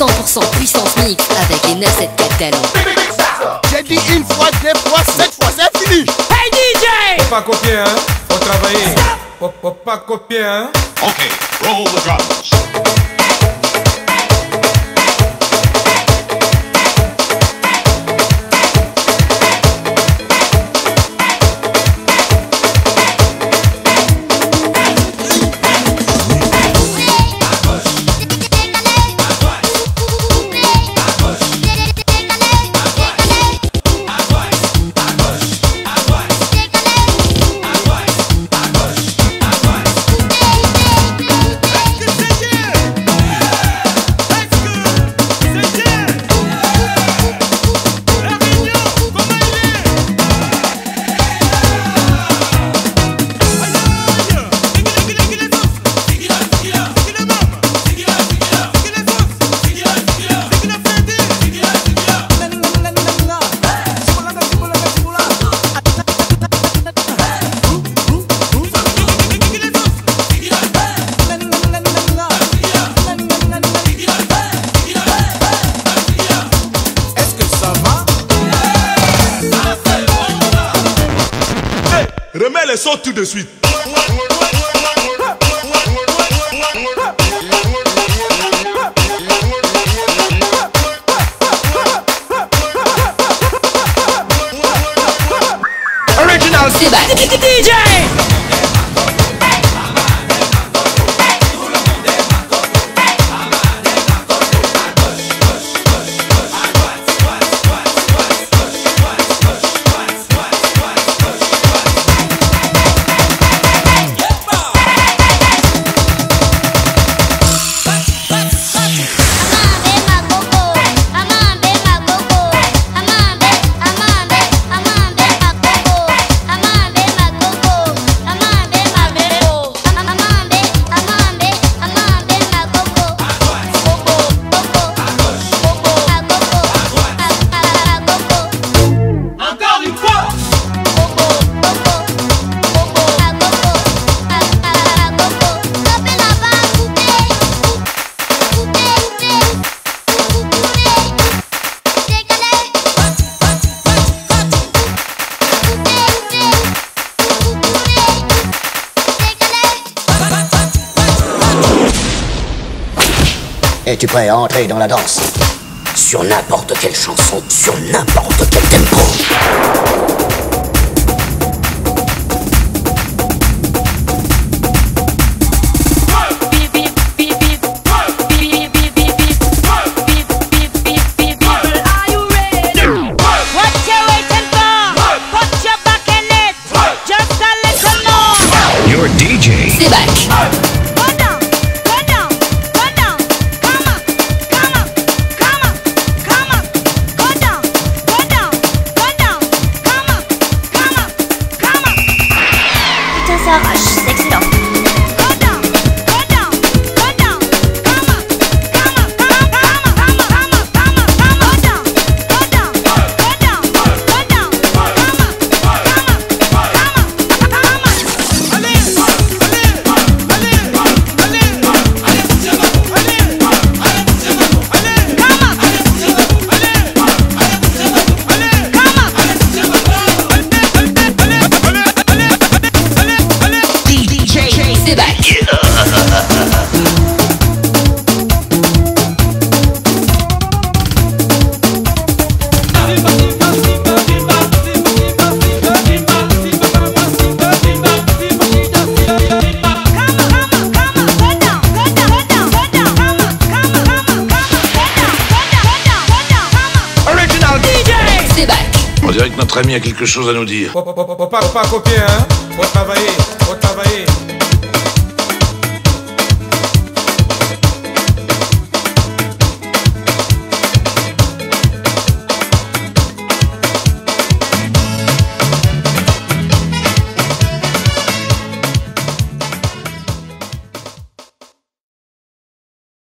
100% puissance mix avec les 974 dalon. J'ai dit une fois, deux fois, 7 fois, c'est fini. Hey DJ! Faut pas copier, hein? Faut travailler. Faut pas copier, hein? Okay, roll the drums. Remets les sons tout de suite. Original sébak. DJ! Es-tu prêt à entrer dans la danse? Sur n'importe quelle chanson, sur n'importe quel tempo. Your DJ. Sébak. C'est excellent. On dirait que notre ami a quelque chose à nous dire. Faut pas copier, hein? Faut travailler.